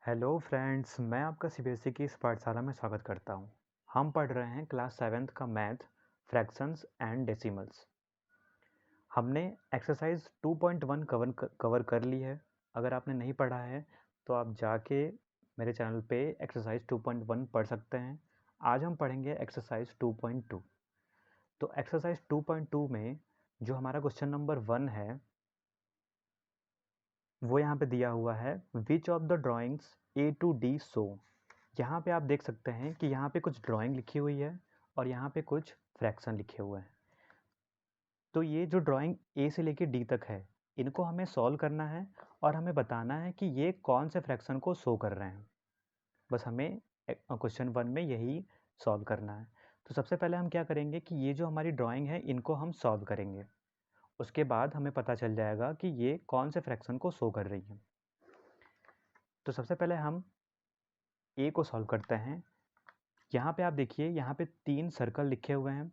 Hello friends, मैं आपका CBSE की इस पाठशाला में स्वागत करता हूं। हम पढ़ रहे हैं क्लास 7th का मैथ, फ्रैक्शंस एंड डेसिमल्स। हमने एक्सरसाइज 2.1 कवर कर ली है। अगर आपने नहीं पढ़ा है तो आप जाके मेरे चैनल पे एक्सरसाइज 2.1 पढ़ सकते हैं। आज हम पढ़ेंगे एक्सरसाइज 2.2। तो एक्सरसाइज 2.2 में जो हमारा क्वेश्चन नंबर 1 है वो यहाँ पे दिया हुआ है, which of the drawings A to D show. यहाँ पे आप देख सकते हैं कि यहाँ पे कुछ ड्राइंग लिखी हुई है और यहाँ पे कुछ फ्रैक्शन लिखे हुए हैं। तो ये जो ड्राइंग ए से लेके डी तक है, इनको हमें सॉल्व करना है और हमें बताना है कि ये कौन से फ्रैक्शन को शो कर रहे हैं। बस हमें क्वेश्चन 1 में यही सॉल्व करना है। तो सबसे पहले हम क्या करेंगे कि ये जो हमारी ड्राइंग है इनको हम सॉल्व करेंगे। उसके बाद हमें पता चल जाएगा कि ये कौन से फ्रैक्शन को शो कर रही है। तो सबसे पहले हम ए को सॉल्व करते हैं। यहाँ पे आप देखिए, यहाँ पे 3 सर्कल लिखे हुए हैं,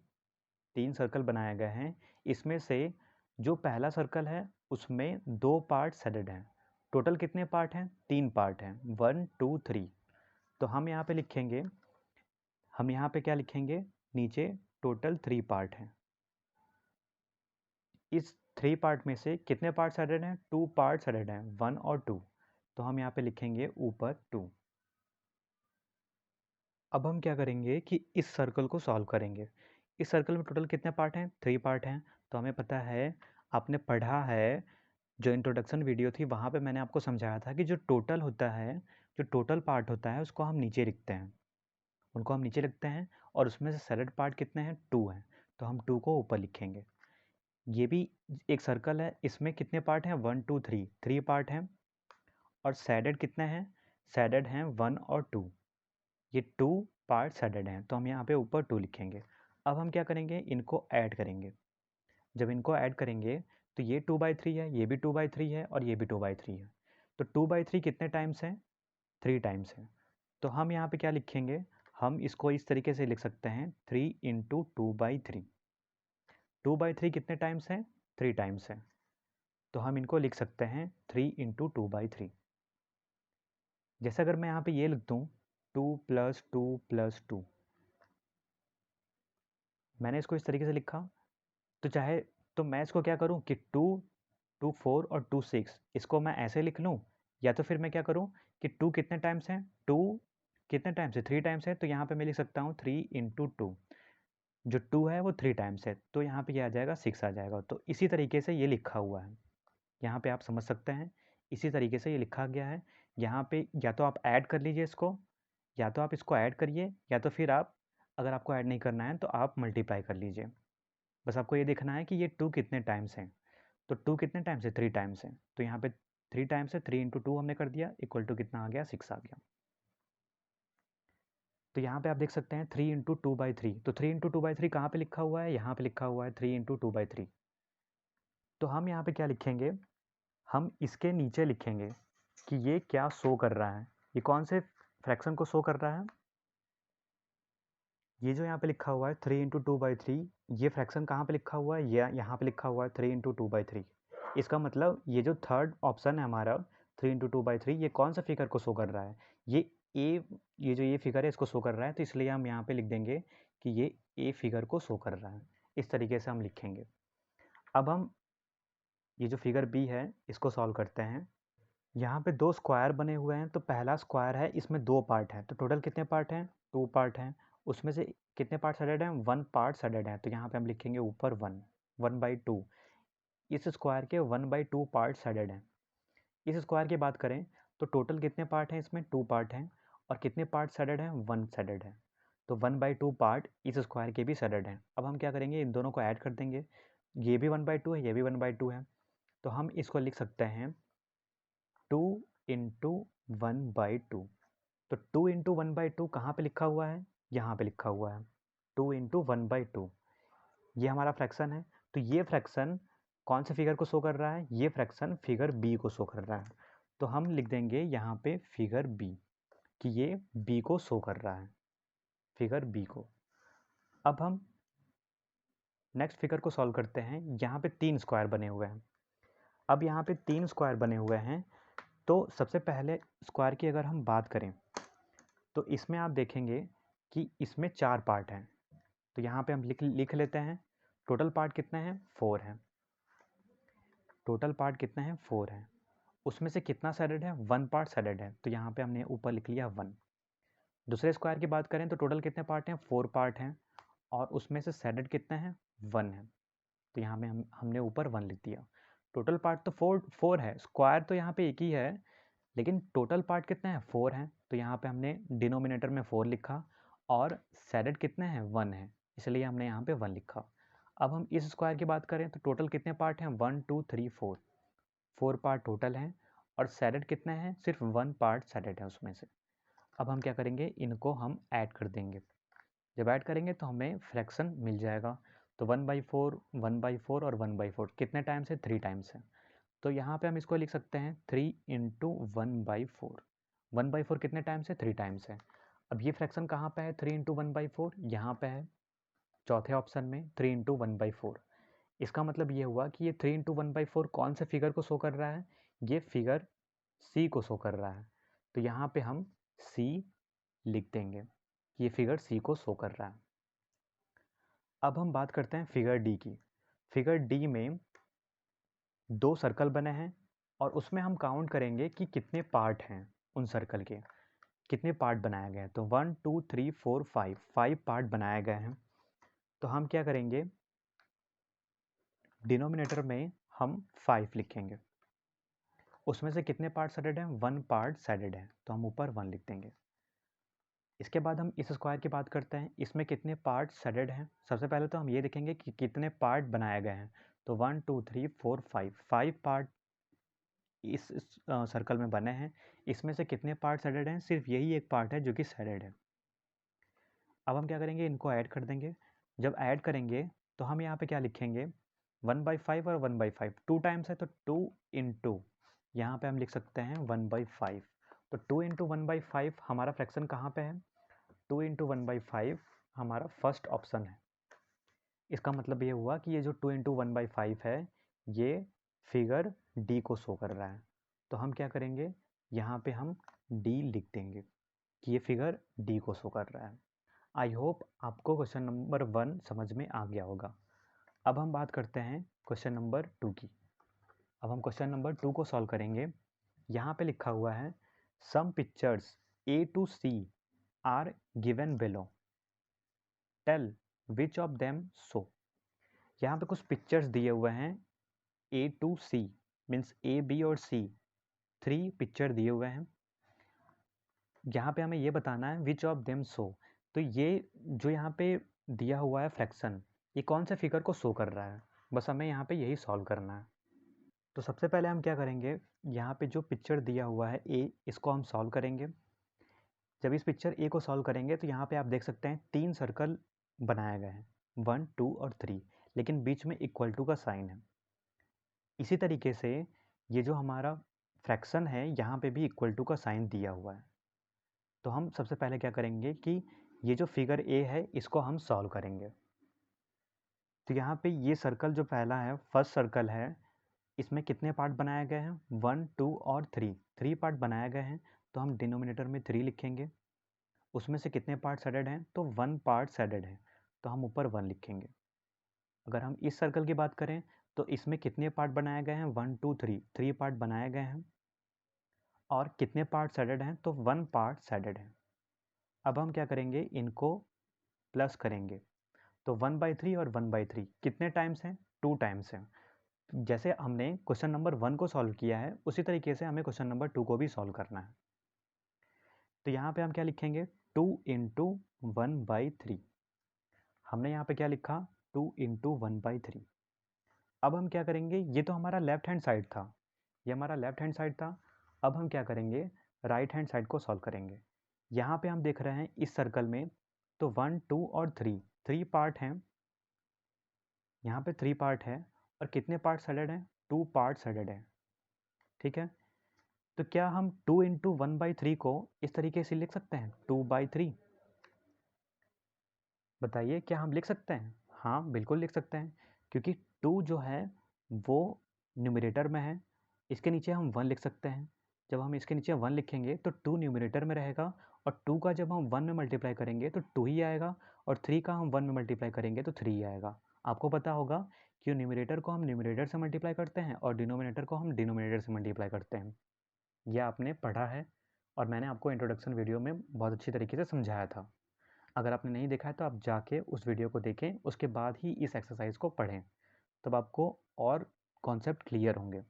3 सर्कल बनाए गए हैं। इसमें से जो पहला सर्कल है उसमें 2 पार्ट शेडेड हैं। टोटल कितने पार्ट हैं? 3 पार्ट हैं, 1 2 3। तो हम यहाँ पे लिखेंगे, हम यहाँ पे क्या लिखेंगे, नीचे टोटल 3 पार्ट हैं। इस 3 पार्ट में से कितने पार्ट शेडेड हैं? 2 पार्ट शेडेड हैं, 1 और 2। तो हम यहाँ पे लिखेंगे ऊपर 2। अब हम क्या करेंगे कि इस सर्कल को सॉल्व करेंगे। इस सर्कल में टोटल कितने पार्ट हैं? 3 पार्ट हैं। तो हमें पता है, आपने पढ़ा है, जो इंट्रोडक्शन वीडियो थी वहाँ पे मैंने आपको समझाया था कि जो टोटल होता है, जो टोटल पार्ट होता है उसको हम नीचे लिखते हैं, उनको हम नीचे लिखते हैं। और उसमें से सैडेड पार्ट कितने हैं? 2 हैं। तो हम 2 को ऊपर लिखेंगे। ये भी एक सर्कल है, इसमें कितने पार्ट हैं? 1 2 3, 3 पार्ट हैं। और सैडेड कितने हैं? सैडेड हैं 1 और 2। ये 2 पार्ट शेडेड हैं, तो हम यहाँ पे ऊपर 2 लिखेंगे। अब हम क्या करेंगे, इनको ऐड करेंगे। जब इनको ऐड करेंगे तो ये 2/3 है, ये भी 2/3 है और ये भी 2/3 है। तो 2/3 कितने टाइम्स हैं? 3 टाइम्स है। तो हम यहाँ पे क्या लिखेंगे, हम इसको इस तरीके से लिख सकते हैं, 3 इंटू 2/3। 2/3 कितने टाइम्स हैं? 3 टाइम्स है। तो हम इनको लिख सकते हैं 3 इंटू 2/3। जैसे अगर मैं यहाँ पे ये लिख दूँ, 2 + 2 + 2, मैंने इसको इस तरीके से लिखा। तो चाहे तो मैं इसको क्या करूँ कि 2 2 4 और 2 6, इसको मैं ऐसे लिख लूँ, या तो फिर मैं क्या करूँ कि 2 कितने टाइम्स हैं? 2 कितने टाइम्स है? 3 टाइम्स है। तो यहाँ पे मैं लिख सकता हूँ 3 इंटू 2। जो 2 है वो 3 टाइम्स है, तो यहाँ पे ये आ जाएगा 6 आ जाएगा। तो इसी तरीके से ये लिखा हुआ है, यहाँ पे आप समझ सकते हैं। इसी तरीके से ये लिखा गया है। यहाँ पे या तो आप ऐड कर लीजिए इसको, या तो आप इसको ऐड करिए, या तो फिर आप, अगर आपको ऐड नहीं करना है तो आप मल्टीप्लाई कर लीजिए। बस आपको ये देखना है कि ये 2 कितने टाइम्स हैं। तो 2 कितने टाइम्स है? 3 टाइम्स है। तो यहाँ पे 3 टाइम्स है, 3 इंटू 2 हमने कर दिया, इक्वल टू कितना आ गया? 6 आ गया। तो यहाँ पे आप देख सकते हैं 3 इंटू 2/3। तो 3 इंटू 2/3 कहाँ पे लिखा हुआ है? यहाँ पे लिखा हुआ है 3 इंटू 2/3। तो हम यहाँ पे क्या लिखेंगे, हम इसके नीचे लिखेंगे कि ये क्या शो कर रहा है, ये कौन से फ्रैक्शन को शो कर रहा है। ये जो यहाँ पे लिखा हुआ है 3 इंटू 2/3, ये फ्रैक्शन कहाँ पे लिखा हुआ है? ये यहाँ पे लिखा हुआ है 3 इंटू 2/3। इसका मतलब ये जो थर्ड ऑप्शन है हमारा, 3 इंटू 2/3, ये कौन सा फिगर को शो कर रहा है? ये ए, ये जो ये फिगर है इसको शो कर रहा है। तो इसलिए हम यहाँ पे लिख देंगे कि ये ए फिगर को शो कर रहा है। इस तरीके से हम लिखेंगे। अब हम ये जो फिगर बी है इसको सॉल्व करते हैं। यहाँ पे 2 स्क्वायर बने हुए हैं। तो पहला स्क्वायर है, इसमें 2 पार्ट हैं। तो टोटल कितने पार्ट हैं? 2 पार्ट हैं। उसमें से कितने पार्ट शेडेड हैं? 1 पार्ट शेडेड है। तो यहाँ पे हम लिखेंगे ऊपर 1, 1/2। इस स्क्वायर के 1/2 पार्ट शेडेड हैं। इस स्क्वायर की बात करें तो टोटल कितने पार्ट हैं? इसमें 2 पार्ट हैं। और कितने पार्ट शेडेड हैं? 1 शेडेड है। तो 1/2 पार्ट इस स्क्वायर के भी शेडेड हैं। अब हम क्या करेंगे, इन दोनों को ऐड कर देंगे। ये भी 1/2 है, ये भी 1/2 है। तो हम इसको लिख सकते हैं 2 इंटू 1/2। तो 2 इंटू 1/2 कहाँ पे लिखा हुआ है? यहाँ पे लिखा हुआ है 2 इंटू 1/2। ये हमारा फ्रैक्शन है। तो ये फ्रैक्शन कौन से फिगर को शो कर रहा है? ये फ्रैक्शन फिगर बी को शो कर रहा है। तो हम लिख देंगे यहाँ पे फिगर बी, कि ये बी को शो कर रहा है, फिगर बी को। अब हम नेक्स्ट फिगर को सॉल्व करते हैं। यहाँ पे 3 स्क्वायर बने हुए हैं। अब यहाँ पे 3 स्क्वायर बने हुए हैं। तो सबसे पहले स्क्वायर की अगर हम बात करें तो इसमें आप देखेंगे कि इसमें 4 पार्ट हैं। तो यहाँ पे हम लिख लेते हैं टोटल पार्ट कितने हैं, 4 हैं। टोटल पार्ट कितने हैं, 4 हैं। उसमें से कितना सैडेड है, 1 पार्ट सैडेड है, तो यहाँ पे हमने ऊपर लिख लिया 1। दूसरे स्क्वायर की बात करें तो टोटल कितने पार्ट हैं, 4 पार्ट हैं, और उसमें से सैडेड कितने हैं, 1 है, तो यहाँ पे हमने ऊपर 1 लिख दिया। टोटल पार्ट तो 4 है, स्क्वायर तो यहाँ पे एक ही है, लेकिन टोटल पार्ट कितने हैं, 4 हैं, तो यहाँ पे हमने डिनोमिनेटर में 4 लिखा, और सैडेड कितने हैं, 1 है, इसलिए हमने यहाँ पे 1 लिखा। अब हम इस स्क्वायर की बात करें तो टोटल कितने पार्ट हैं, 1 2 3 4, 4 पार्ट टोटल हैं, और सैडेड कितने हैं, सिर्फ 1 पार्ट सैडेड है उसमें से। अब हम क्या करेंगे, इनको हम ऐड कर देंगे। जब ऐड करेंगे तो हमें फ्रैक्शन मिल जाएगा। तो 1/4, 1/4 और 1/4 कितने टाइम्स है, 3 टाइम्स है। तो यहाँ पे हम इसको लिख सकते हैं 3 × 1/4। 1/4 कितने टाइम्स है, 3 टाइम्स है। अब ये फ्रैक्शन कहाँ पे है, 3 × 1/4 यहाँ पे है, चौथे ऑप्शन में 3 × 1/4। इसका मतलब ये हुआ कि ये 3 × 1/4 कौन से फिगर को शो कर रहा है, ये फिगर सी को शो कर रहा है। तो यहाँ पे हम सी लिख देंगे, ये फिगर सी को शो कर रहा है। अब हम बात करते हैं फिगर डी की। फिगर डी में 2 सर्कल बने हैं, और उसमें हम काउंट करेंगे कि कितने पार्ट हैं उन सर्कल के, कितने पार्ट बनाए गए हैं। तो 1 2 3 4 5 पार्ट बनाए गए हैं। तो हम क्या करेंगे, डिनोमिनेटर में हम 5 लिखेंगे। उसमें से कितने पार्ट सैडेड हैं, 1 पार्ट सैडेड है, तो हम ऊपर 1 लिख देंगे। इसके बाद हम इस स्क्वायर की बात करते हैं, इसमें कितने पार्ट सैडेड हैं। सबसे पहले तो हम ये देखेंगे कि कितने पार्ट बनाए गए हैं। तो 1 2 3 4 5 पार्ट इस सर्कल में बने हैं। इसमें से कितने पार्ट सैडेड हैं, सिर्फ यही एक पार्ट है जो कि सैडेड है। अब हम क्या करेंगे, इनको ऐड कर देंगे। जब ऐड करेंगे तो हम यहाँ पे क्या लिखेंगे, 1/5 और 1/5 2 टाइम्स है, तो 2 × यहाँ पे हम लिख सकते हैं 1/5। तो 2 × 1/5 हमारा फ्रैक्शन कहाँ पे है, 2 × 1/5 हमारा फर्स्ट ऑप्शन है। इसका मतलब ये हुआ कि ये जो 2 × 1/5 है, ये फिगर डी को शो कर रहा है। तो हम क्या करेंगे, यहाँ पे हम डी लिख देंगे कि ये फिगर डी को शो कर रहा है। आई होप आपको क्वेश्चन नंबर 1 समझ में आ गया होगा। अब हम बात करते हैं क्वेश्चन नंबर 2 की। अब हम क्वेश्चन नंबर 2 को सॉल्व करेंगे। यहाँ पे लिखा हुआ है some pictures A to C are given below, tell which of them show. यहाँ पे कुछ पिक्चर्स दिए हुए हैं A to C, means A B और C, 3 पिक्चर दिए हुए हैं। यहाँ पे हमें ये बताना है विच ऑफ देम सो। तो ये जो यहाँ पे दिया हुआ है फ्रैक्शन, ये कौन से फिगर को शो कर रहा है, बस हमें यहाँ पे यही सॉल्व करना है। तो सबसे पहले हम क्या करेंगे, यहाँ पे जो पिक्चर दिया हुआ है A, इसको हम सॉल्व करेंगे। जब इस पिक्चर A को सॉल्व करेंगे तो यहाँ पे आप देख सकते हैं 3 सर्कल बनाए गए हैं, 1 2 और 3, लेकिन बीच में इक्वल टू का साइन है। इसी तरीके से ये जो हमारा फ्रैक्शन है, यहाँ पे भी इक्वल टू का साइन दिया हुआ है। तो हम सबसे पहले क्या करेंगे कि ये जो फिगर A है, इसको हम सॉल्व करेंगे। तो यहाँ पे ये सर्कल जो पहला है, फर्स्ट सर्कल है, इसमें कितने पार्ट बनाए गए हैं, 1 2 और 3 पार्ट बनाए गए हैं। तो हम डिनोमिनेटर में 3 लिखेंगे। उसमें से कितने पार्ट सैडेड हैं, तो 1 पार्ट सैडेड है, तो हम ऊपर 1 लिखेंगे। अगर हम इस सर्कल की बात करें तो इसमें कितने पार्ट बनाए गए हैं, 1 2 3 पार्ट बनाए गए हैं, और कितने पार्ट सैडेड हैं, तो 1 पार्ट सैडेड है। अब हम क्या करेंगे, इनको प्लस करेंगे। तो 1/3 और 1/3 कितने टाइम्स हैं, 2 टाइम्स हैं। जैसे हमने क्वेश्चन नंबर 1 को सॉल्व किया है, उसी तरीके से हमें क्वेश्चन नंबर 2 को भी सॉल्व करना है। तो यहाँ पे हम क्या लिखेंगे, 2 × 1/3। हमने यहाँ पे क्या लिखा, 2 × 1/3। अब हम क्या करेंगे, ये तो हमारा लेफ्ट हैंड साइड था, ये हमारा लेफ्ट हैंड साइड था। अब हम क्या करेंगे, राइट हैंड साइड को सॉल्व करेंगे। यहाँ पे हम देख रहे हैं इस सर्कल में, तो 1 2 और 3 पार्ट हैं, यहाँ पे 3 पार्ट है, और कितने पार्ट सैडेड हैं, 2 पार्ट सैडेड है। ठीक है, तो क्या हम 2 × 1/3 को इस तरीके से लिख सकते हैं, 2/3। बताइए क्या हम लिख सकते हैं, हाँ बिल्कुल लिख सकते हैं, क्योंकि 2 जो है वो न्यूमरेटर में है, इसके नीचे हम 1 लिख सकते हैं। जब हम इसके नीचे 1 लिखेंगे तो 2 न्यूमरेटर में रहेगा, और 2 का जब हम 1 में मल्टीप्लाई करेंगे तो 2 ही आएगा, और 3 का हम 1 में मल्टीप्लाई करेंगे तो 3 ही आएगा। आपको पता होगा कि न्यूमरेटर को हम न्यूमरेटर से मल्टीप्लाई करते हैं और डिनोमिनेटर को हम डिनोमिनेटर से मल्टीप्लाई करते हैं। यह आपने पढ़ा है और मैंने आपको इंट्रोडक्शन वीडियो में बहुत अच्छी तरीके से समझाया था। अगर आपने नहीं देखा है तो आप जाके उस वीडियो को देखें, उसके बाद ही इस एक्सरसाइज को पढ़ें, तब आपको और कॉन्सेप्ट क्लियर होंगे।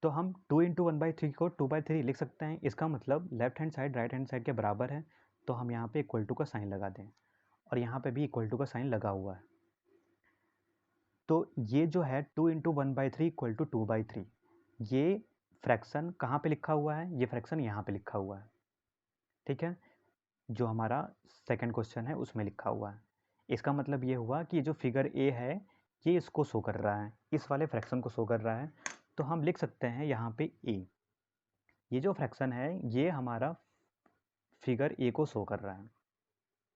तो हम 2 इंटू 1/3 को 2/3 लिख सकते हैं। इसका मतलब left hand side right hand side के बराबर है, तो हम यहाँ पे इक्वल टू का साइन लगा दें, और यहाँ पे भी इक्वल टू का साइन लगा हुआ है। तो ये जो है 2 इंटू 1/3 इक्वल टू 2/3, ये फ्रैक्शन कहाँ पे लिखा हुआ है? ये फ्रैक्शन यहाँ पे लिखा हुआ है, ठीक है, जो हमारा सेकंड क्वेश्चन है उसमें लिखा हुआ है। इसका मतलब ये हुआ कि जो फिगर ए है ये इसको शो कर रहा है, इस वाले फ्रैक्शन को शो कर रहा है। तो हम लिख सकते हैं यहाँ पे ए, ये जो फ्रैक्शन है ये हमारा फिगर ए को शो कर रहा है,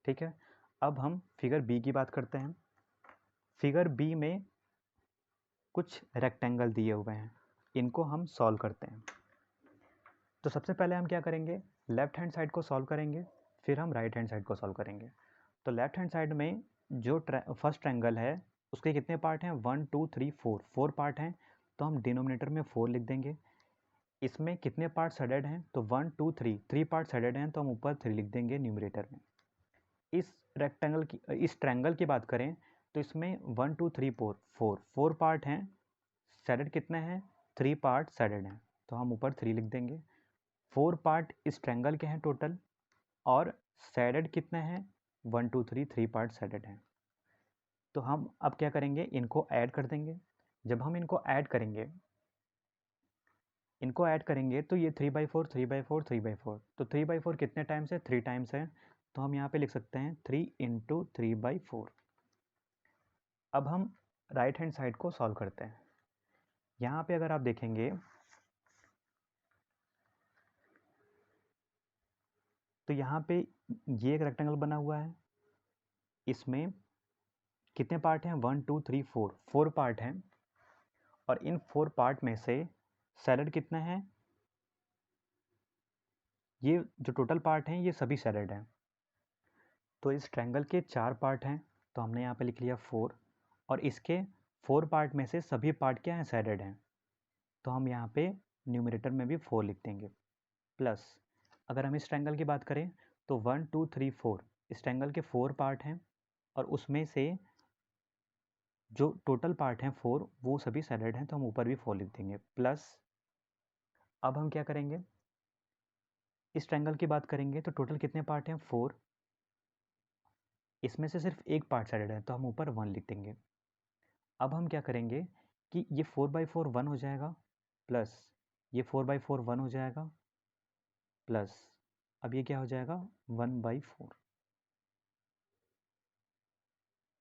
ठीक है। अब हम फिगर बी की बात करते हैं। फिगर बी में कुछ रेक्टेंगल दिए हुए हैं, इनको हम सॉल्व करते हैं। तो सबसे पहले हम क्या करेंगे, लेफ्ट हैंड साइड को सॉल्व करेंगे, फिर हम राइट हैंड साइड को सॉल्व करेंगे। तो लेफ्ट हैंड साइड में जो फर्स्ट ट्रायंगल है उसके कितने पार्ट हैं? 1 2 3 4, 4 पार्ट हैं, तो हम डिनोमिनेटर में 4 लिख देंगे। इसमें कितने पार्ट एडेड हैं? तो 1 2 3, 3 पार्ट्स एडेड हैं, तो हम ऊपर 3 लिख देंगे न्यूमरेटर में। इस ट्रायंगल की बात करें तो इसमें 1 2 3 4, 4 पार्ट हैं, सेडेड कितने हैं? 3 पार्ट सेडेड हैं, तो हम ऊपर 3 लिख देंगे। 4 पार्ट इस ट्रायंगल के हैं टोटल, और सेडेड कितने हैं? 1 2 3, 3 पार्ट सेडेड हैं। तो हम अब क्या करेंगे, इनको ऐड कर देंगे। जब हम इनको ऐड करेंगे तो ये 3/4 3/4 3/4, तो 3/4 कितने टाइम्स है? 3 टाइम्स है, तो हम यहाँ पे लिख सकते हैं 3 इंटू 3/4। अब हम राइट हैंड साइड को सॉल्व करते हैं। यहाँ पे अगर आप देखेंगे तो यहाँ पे ये एक रेक्टेंगल बना हुआ है, इसमें कितने पार्ट हैं? 1 2 3 4, 4 पार्ट हैं, और इन 4 पार्ट में से सैलेड कितने हैं? ये जो टोटल पार्ट हैं ये सभी सैलेड हैं। तो इस ट्रायंगल के 4 पार्ट हैं, तो हमने यहाँ पे लिख लिया 4, और इसके 4 पार्ट में से सभी पार्ट क्या हैं? सैलेड हैं, तो हम यहाँ पे न्यूमरेटर में भी 4 लिख देंगे। प्लस अगर हम इस ट्रायंगल की बात करें तो 1 2 3 4, इस ट्रायंगल के 4 पार्ट हैं, और उसमें से जो टोटल पार्ट हैं 4 वो सभी सैलेड हैं, तो हम ऊपर भी 4 लिख देंगे। प्लस अब हम क्या करेंगे, इस ट्रायंगल की बात करेंगे तो टोटल कितने पार्ट हैं? 4, इसमें से सिर्फ एक पार्ट सैलेड है, तो हम ऊपर 1 लिख देंगे। अब हम क्या करेंगे कि ये 4/4 1 हो जाएगा, प्लस ये 4/4 1 हो जाएगा, प्लस अब ये क्या हो जाएगा? 1/4।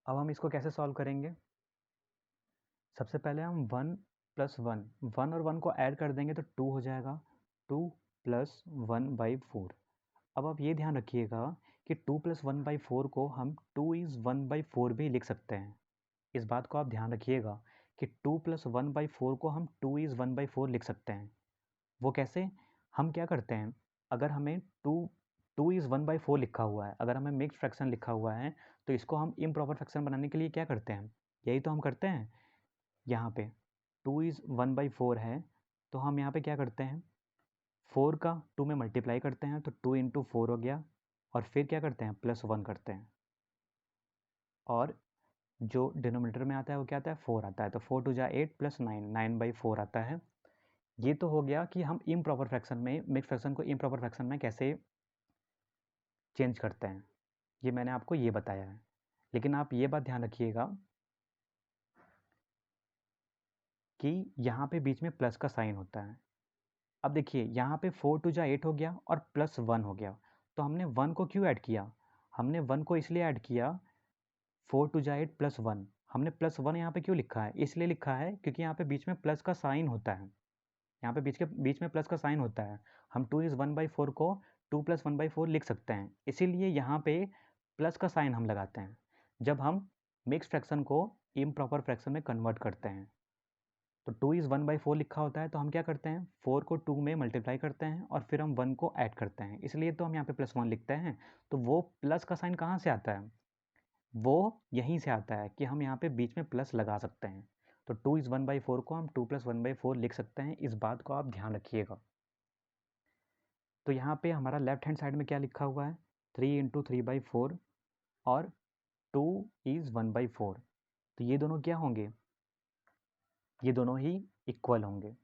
अब हम इसको कैसे सॉल्व करेंगे? सबसे पहले हम 1 + 1, 1 और 1 को ऐड कर देंगे तो 2 हो जाएगा, 2 + 1/4। अब आप ये ध्यान रखिएगा कि 2 + 1/4 को हम 2 is 1/4 भी लिख सकते हैं। इस बात को आप ध्यान रखिएगा कि 2 + 1/4 को हम 2 is 1/4 लिख सकते हैं। वो कैसे? हम क्या करते हैं, अगर हमें 2 is 1/4 लिखा हुआ है, अगर हमें मिक्स्ड फ्रैक्शन लिखा हुआ है, तो इसको हम इम्प्रॉपर फ्रैक्शन बनाने के लिए क्या करते हैं? यही तो हम करते हैं। यहाँ पे 2 is 1/4 है, तो हम यहाँ पे क्या करते हैं, 4 का 2 में मल्टीप्लाई करते हैं, तो 2 इंटू 4 हो गया, और फिर क्या करते हैं? +1 करते हैं, और जो डिनोमिनेटर में आता है वो क्या आता है? 4 आता है, तो 4 2 जा 8 + 9, 9/4 आता है। ये तो हो गया कि हम इम्प्रॉपर फ्रैक्शन में, मिक्स फ्रैक्शन को इम्प्रॉपर फ्रैक्शन में कैसे चेंज करते हैं, ये मैंने आपको ये बताया है। लेकिन आप ये बात ध्यान रखिएगा कि यहाँ पे बीच में प्लस का साइन होता है। अब देखिए यहाँ पे 4 2 जा 8 हो गया और +1 हो गया, तो हमने 1 को क्यों ऐड किया? हमने 1 को इसलिए ऐड किया, 4 2 जा 8 +1, हमने +1 यहाँ पे क्यों लिखा है? इसलिए लिखा है क्योंकि यहाँ पे बीच में प्लस का साइन होता है, यहाँ पे बीच में प्लस का साइन होता है। हम 2 is 1/4 को 2 + 1/4 लिख सकते हैं, इसीलिए यहाँ पे प्लस का साइन हम लगाते हैं जब हम मिक्स फ्रैक्शन को इम्प्रॉपर फ्रैक्शन में कन्वर्ट करते हैं। तो 2 = 1/4 लिखा होता है, तो हम क्या करते हैं 4 को 2 में मल्टीप्लाई करते हैं और फिर हम 1 को ऐड करते हैं, इसलिए तो हम यहाँ पे +1 लिखते हैं। तो वो प्लस का साइन कहाँ से आता है? वो यहीं से आता है कि हम यहाँ पे बीच में प्लस लगा सकते हैं। तो 2 = 1/4 को हम 2 + 1/4 लिख सकते हैं, इस बात को आप ध्यान रखिएगा। तो यहाँ पे हमारा लेफ्ट हैंड साइड में क्या लिखा हुआ है 3 × 3/4 और 2 = 1/4। तो ये दोनों क्या होंगे? ये दोनों ही इक्वल होंगे,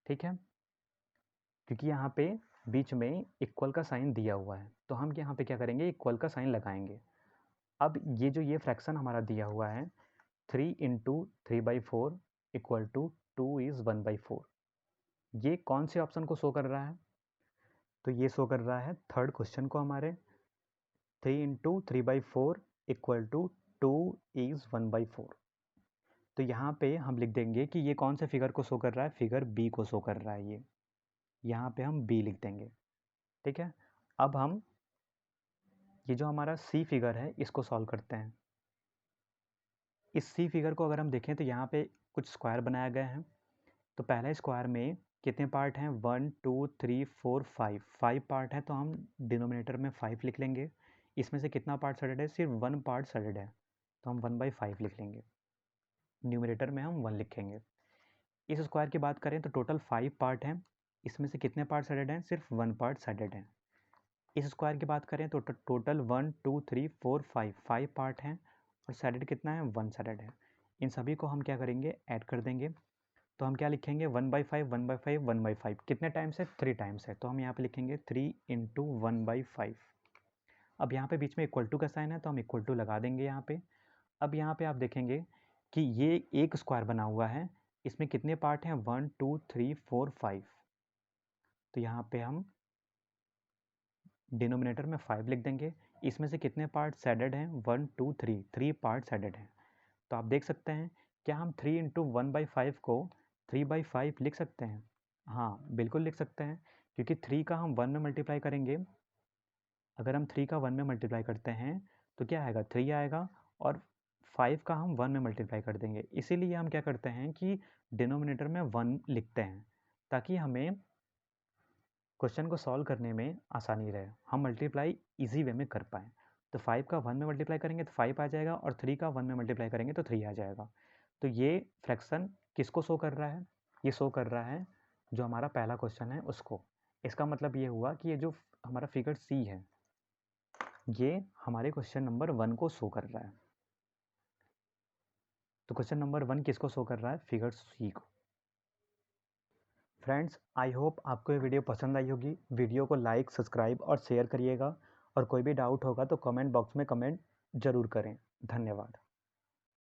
ठीक है, क्योंकि यहाँ पे बीच में इक्वल का साइन दिया हुआ है, तो हम यहाँ पे क्या करेंगे इक्वल का साइन लगाएंगे। अब ये फ्रैक्शन हमारा दिया हुआ है 3 × 3/4 = 2 = 1/4। ये कौन से ऑप्शन को शो कर रहा है? तो ये शो कर रहा है थर्ड क्वेश्चन को हमारे 3 × 3/4 = 2 = 1/4। तो यहाँ पे हम लिख देंगे कि ये कौन से फिगर को शो कर रहा है? फिगर बी को शो कर रहा है ये। यहाँ पे हम बी लिख देंगे, ठीक है। अब हम ये जो हमारा सी फिगर है इसको सॉल्व करते हैं। इस सी फिगर को अगर हम देखें तो यहाँ पे कुछ स्क्वायर बनाया गया है। तो पहले स्क्वायर में कितने पार्ट हैं 1 2 3 4 5 पार्ट है, तो हम डिनोमिनेटर में 5 लिख लेंगे। इसमें से कितना पार्ट सडेड है? सिर्फ 1 पार्ट सडेड है, तो हम 1/5 लिख लेंगे। न्यूमरेटर में हम 1 लिखेंगे। इस स्क्वायर की बात करें तो टोटल 5 पार्ट हैं, इसमें से कितने पार्ट सडेड हैं? सिर्फ 1 पार्ट सडेड है। इस स्क्वायर की बात करें तो टोटल 1 2 3 4 5 पार्ट हैं और सैडेड कितना है? 1 सैडेड है। इन सभी को हम क्या करेंगे? ऐड कर देंगे। तो हम क्या लिखेंगे 1/5 1/5 1/5 कितने टाइम्स है? 3 टाइम्स है, तो हम यहाँ पे लिखेंगे 3 × 1/5। अब यहाँ पे बीच में इक्वल टू का साइन है, तो हम इक्वल टू लगा देंगे यहाँ पे। अब यहाँ पे आप देखेंगे कि ये एक स्क्वायर बना हुआ है, इसमें कितने पार्ट हैं? 1 2 3 4 5। तो यहाँ पे हम डिनोमिनेटर में 5 लिख देंगे। इसमें से कितने पार्ट सैडेड हैं? 1 2 3 पार्ट सैडेड हैं। तो आप देख सकते हैं क्या हम 3 × 1/5 को 3/5 लिख सकते हैं? हाँ, बिल्कुल लिख सकते हैं, क्योंकि 3 का हम 1 में मल्टीप्लाई करेंगे। अगर हम 3 का 1 में मल्टीप्लाई करते हैं तो क्या आएगा? 3 आएगा, और 5 का हम 1 में मल्टीप्लाई कर देंगे। इसीलिए हम क्या करते हैं कि डिनोमिनेटर में 1 लिखते हैं, ताकि हमें क्वेश्चन को सॉल्व करने में आसानी रहे, हम मल्टीप्लाई इजी वे में कर पाएँ। तो 5 का 1 में मल्टीप्लाई करेंगे तो 5 आ जाएगा, और 3 का 1 में मल्टीप्लाई करेंगे तो 3 आ जाएगा। तो ये फ्रैक्शन किसको शो कर रहा है? ये शो कर रहा है जो हमारा पहला क्वेश्चन है उसको। इसका मतलब ये हुआ कि ये जो हमारा फिगर सी है ये हमारे क्वेश्चन नंबर 1 को शो कर रहा है। तो क्वेश्चन नंबर 1 किसको शो कर रहा है? फिगर सी को। फ्रेंड्स, आई होप आपको ये वीडियो पसंद आई होगी। वीडियो को लाइक सब्सक्राइब और शेयर करिएगा, और कोई भी डाउट होगा तो कमेंट बॉक्स में कमेंट ज़रूर करें। धन्यवाद।